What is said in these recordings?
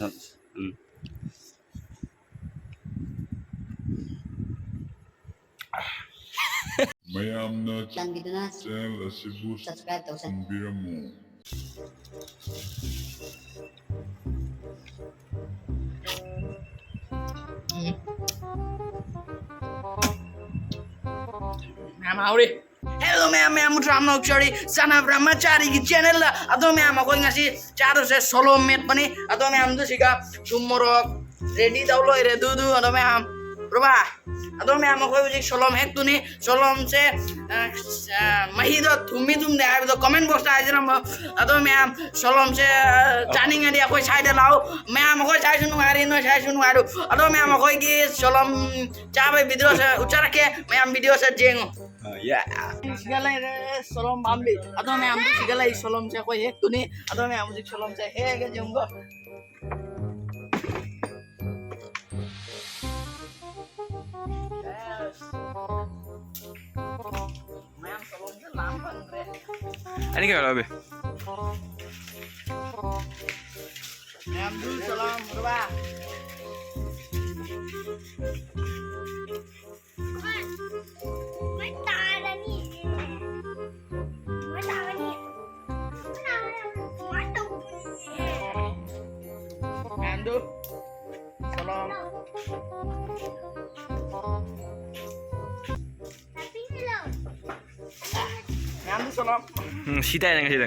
음. ꯃꯌꯥꯝꯅ ꯆꯥꯟꯕꯤꯗꯨꯅ ꯆꯦꯅꯦꯜ ꯑꯁꯤꯕꯨ subscribe ꯇꯧꯁꯟ ꯊꯝꯕꯤꯔꯝꯃꯨ Ma'am howdy. Hello ma'am, ma'am drama sorry. Sana brahmachari ki channel la. Ado ma'am ako ngasi charo se solo met pani. Ado ma'am tu sika tomorrow ready daulo ire dudu ado ma'am. Proba. Ado ma'am ako ujik solom hek tuni solom se mahido thumi tum de ayo comment box ta ajram. Ado ma'am solom se turning adi ako side lao. Ma'am ako side sunu ari no side sunu aru. Ado ma'am ako ki solom chabe video se uchara ke ma'am video se jengo. Yeah. Segala ini solom ambil. Atau me ambil segala ini solom saya kau hek tu ni. Atau me ambil solom saya hek aja jenggo. Yes. Ma'am solom saya lampan re. Ini kayak apa? Ma'am dulu solom berubah. Mandu, salam. Mandu salam. 시다야 시다.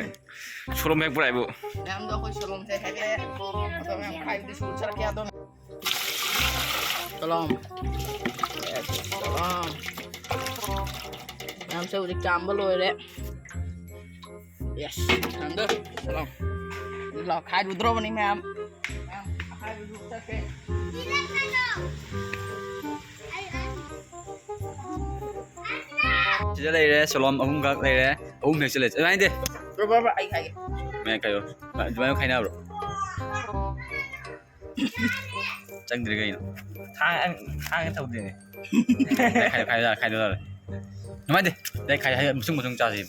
초롬 백불 아이고. Mandu aku salam saya hekle. Atau yang kai di sulcar kia atau. Salam. Yes, salam. Mandu saya udah cambel loh ya. Yes, Mandu salam. Lo kai rudro bani ma'am. Kai rudro ke. Chỉ đây đấy, salon ông gác đây đấy, ông này sẽ lấy, anh đi, Berapa ai kai? mẹ cái rồi, mẹ khai nào rồi, chẳng được cái nào, thang thâu tiền này, khai được rồi, nói đi, đây khai hay một chung trả gì,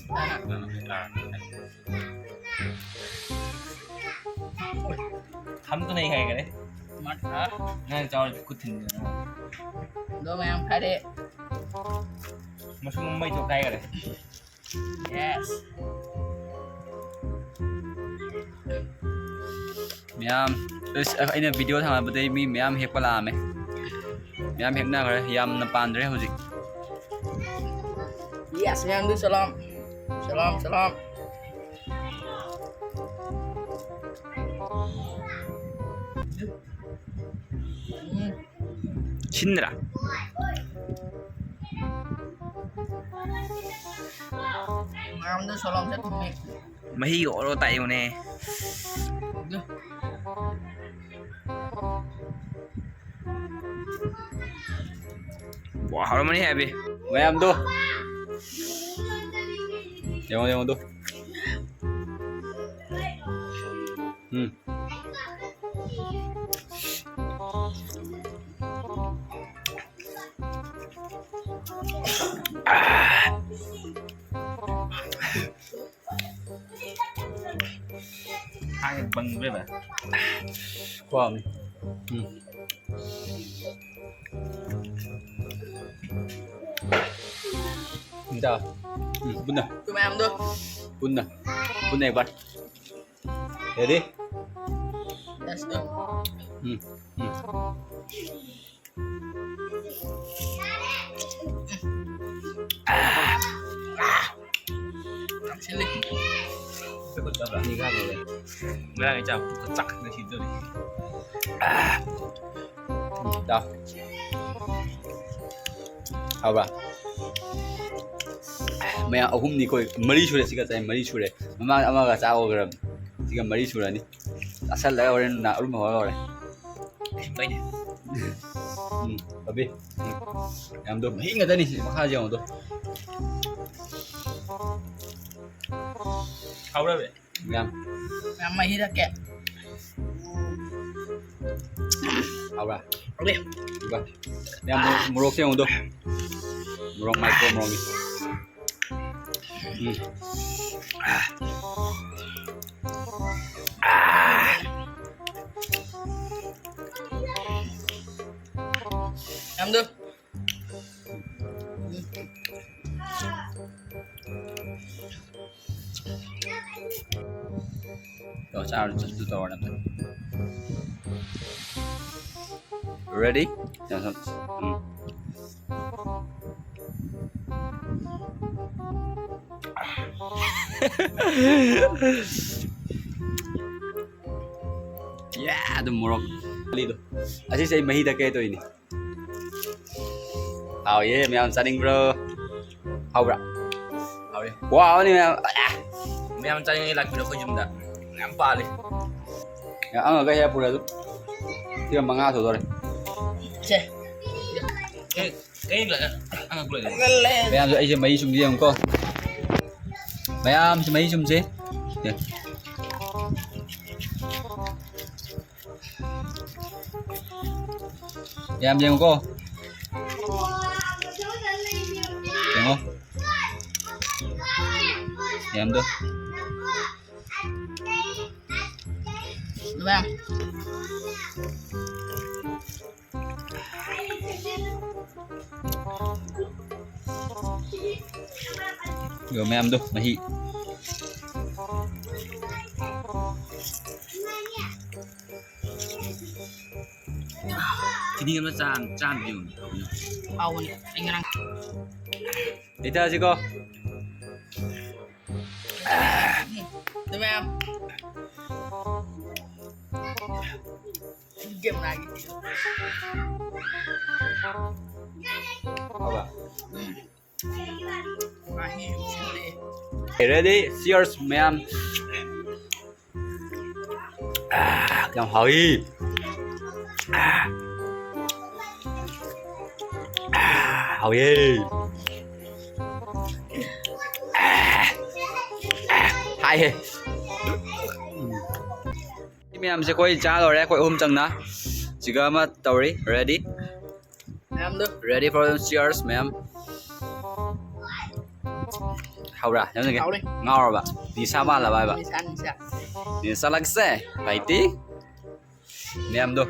thắm cái này khai cái đấy, Mat ha. ngay cho cút thìn, Đó ma'am khai đi. một chung mấy chỗ tay rồi, Yes. mẹ anh video thằng bên đây mi mẹ em hết qua làm ấy, mẹ em hết nào rồi, em nằm bàn rồi hả gì, Yes, ma'am du salam. Salam, salam. 신느라. Ma'am du salam saya tumi. Mahi oro tayo nè. Wow, how many have you? Mày em đâu? Em đâu? Hai bằng với bạn. Qua không? Sao? Bún nào? Tu ma'am du. Bún nào? Bún này bạn. Để đi. Yes du. Sini. Cái con chó đi ra rồi. Ra cái chảo cứ chắc nó thịt rồi. Đâu? Hào ba. Mày ahum ni koi mari sure sika chai mari sure. Mama ama ga chao gram. Sika mari sure ni. Asal la oren na rum ho ore. Bai ni. Babi. Em do hi nga tani makha jao do. Hào ra vậy. Ngam. Ma'am mahira ke. Hào ra. Okay. Ba. Em murok siang do. Murok micro murok ni. ꯃꯌꯥꯝꯗꯣ Yo, chào tu tàu nè. Ready? Dạ không. Yeah, the morok. Lido. Así se imagina que esto ini. Oh yeah, mày ăn saning bro. Hau bro. Hau đi. Wow, ini mày. mayam cari lagi udah kau jumda ngampal nih Ya, ang kaya pula tu. Dia mga tu dore. ceh kayak lah ang gula gula Mày ăn rồi ai mấy sum đi không cô? Mày ăn mấy sum chứ? Nè. Mày ăn gì không cô? Đúng không? Mày ăn được. đúng không Rồi mày ăn được, mày hị. Ini kan can yun. Awan, tinggal. Đi theo chứ cô. Đúng không? Game lagi. Apa? Mahir sini. Okay, ready? Cheers, mày ăn. Làm hỏi. Hỏi đi. Hay. Mày ăn sẽ quay trả rồi đấy, quay ôm chừng nè. Chỉ có mà tàu đi, ready? Em được. Ready for cheers, ma'am. Hậu ra, nhớ gì Hậu đi. Ngon rồi bạn. Đi sao bạn là bài bạn? Bisa. Đi sao lắc xe? Phải tí. Ma'am đâu?